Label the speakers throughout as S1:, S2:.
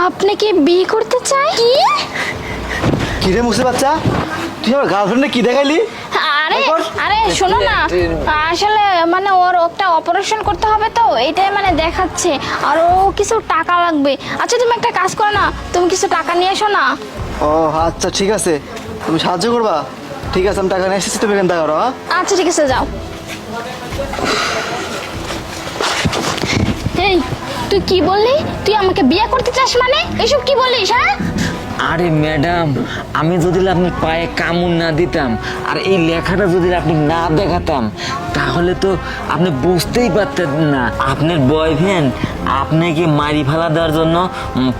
S1: আপনি কি বিয়ে করতে চাই? কি
S2: কি রে মুসে বাচ্চা, তুই আমার গার্লফ্রেন্ডে কি দেখাইলি?
S1: আরে আরে শোনো না, আসলে মানে ওর একটা অপারেশন করতে হবে, তো এটাই মানে দেখাচ্ছে। আর ও কিছু টাকা লাগবে। আচ্ছা তুমি একটা কাজ করো না, তুমি কিছু টাকা নিয়ে এসো না।
S2: ও আচ্ছা ঠিক আছে, তুমি সাহায্য করবা? ঠিক আছে, আমি টাকা নিয়ে এসেছি, তুমি এখান থেকে করো।
S1: আচ্ছা ঠিক আছে, যাও। এই তুই কি বললি? তুই আমাকে বিয়ে করতে চাস মানে? এসব কি বলিস? হ্যাঁ
S3: আরে ম্যাডাম, আমি যদি আপনার পায়ে কামড় না দিতাম আর এই লেখাটা যদি আপনি না দেখাতাম, তাহলে তো আপনি বুঝতেই পারতেন না আপনার বয়ফ্রেন্ড আপনাকে মারি ফেলা দেওয়ার জন্য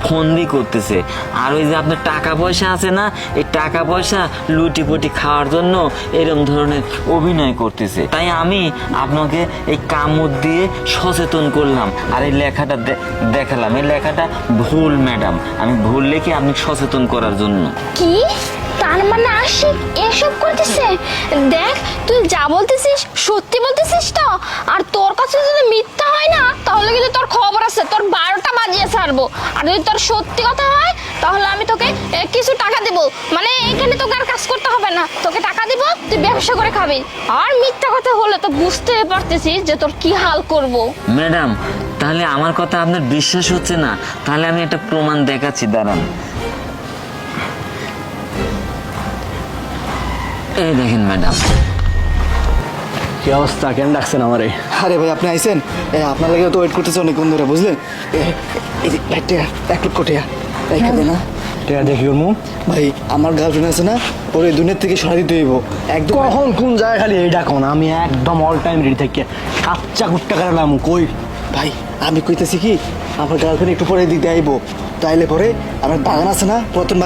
S3: ফন্দি করতেছে। আর ওই যে আপনার টাকা পয়সা আছে না, এই টাকা পয়সা লুটিপুটি খাওয়ার জন্য এরকম ধরনের অভিনয় করতেছে। তাই আমি আপনাকে এই কামড় দিয়ে সচেতন করলাম আর এই লেখাটা দেখালাম। এই লেখাটা ভুল ম্যাডাম, আমি ভুল লিখে আপনি সচেতন করার জন্য।
S1: কি তার মানে আশিক এসব করতেছে? দেখ তুই যা বলতেছিস সত্যি বলতেছিস তো? আর তোর কাছে যদি মিথ্যা হয় না, তাহলে কিন্তু তোর খবর আছে, তোর 12টা বাজিয়ে ছাড়বো। আর যদি তোর সত্যি কথা হয়, তাহলে আমি তোকে কিছু টাকা দেবো। মানে এখানে তোকে আর কাজ করতে হবে না, তোকে টাকা দিব, তুই ব্যবসা করে খাবি। আর মিথ্যা কথা হলে তো বুঝতে পারতেছিস যে তোর কি হাল করব।
S3: ম্যাডাম, তাহলে আমার কথা আপনার বিশ্বাস হচ্ছে না? তাহলে আমি একটা প্রমাণ দেখাচ্ছি, দাঁড়ান। এই দেখেন ম্যাডাম।
S2: কি অবস্থা, কেন ডাকছেন আমারে? আরে ভাই আপনি আইছেন, আপনার লাগে তো ওয়েট করতেছে অনেকক্ষণ ধরে, বুঝলেন? এই যে এক লক্ষ টাকা এখানে না
S4: টেয়া দেখি ওর মুখ।
S2: ভাই আমার গার্লফ্রেন্ড আছে না, ওর এই দুনিয়ার থেকে সরাই দিতে হইব একদম।
S4: কখন কোন জায়গায় খালি এই ডাকো না, আমি একদম অল টাইম রেডি থাকি। কাচ্চা কুট্টা কাটালাম কই?
S2: ভাই আমি কইতেছি কি, আমার গার্লফ্রেন্ড একটু পরে দিতে আইব, তাইলে পরে আমার বাগান আছে না, পুরাতন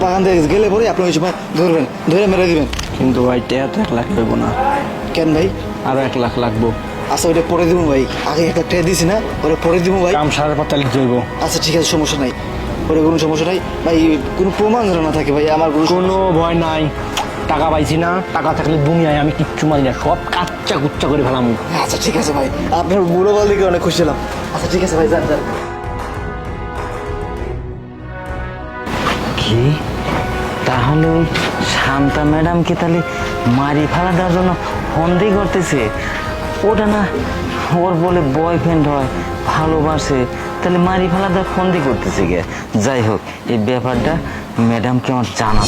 S2: বাগান দিয়ে গেলে পরে আপনি ওই সময় ধরবেন, ধরে মেরে দিবেন।
S4: কিন্তু ভাই টেয়া তো 1 লাখ হইব না,
S2: কেন ভাই?
S4: আরো 1 লাখ লাগবো।
S2: আচ্ছা ওইটা পরে দিব ভাই, আগে 1 লাখ টাকা দিয়েছি না, ওরা পরে দিব ভাই।
S4: কাম 45 যাইব।
S2: আচ্ছা ঠিক আছে, সমস্যা নাই, ওরে কোনো সমস্যা নাই ভাই। কোনো প্রমাণ যেন না থাকে ভাই, আমার
S4: কোনো ভয় নাই। টাকা পাইছি না, টাকা থাকলে দুনিয়ায় আমি কিচ্ছু মানি না, সব কাচ্চা কুচ্চা করে ফেলাম।
S2: আচ্ছা ঠিক আছে ভাই, আপনার বুড়ো বল দেখে অনেক খুশি হলাম। আচ্ছা ঠিক আছে ভাই, যান যান।
S3: কি তাহলে ওই শান্তা ম্যাডামকে তাহলে মারি ফেলা দেওয়ার জন্য ফন্দি করতেছে? ওটা না ওর বলে বয়ফ্রেন্ড হয়, ভালোবাসে, তাহলে মারি ফেলা দেওয়ার ফন্দি করতেছে গে। যাই হোক, এই ব্যাপারটা ম্যাডামকে আমার জানা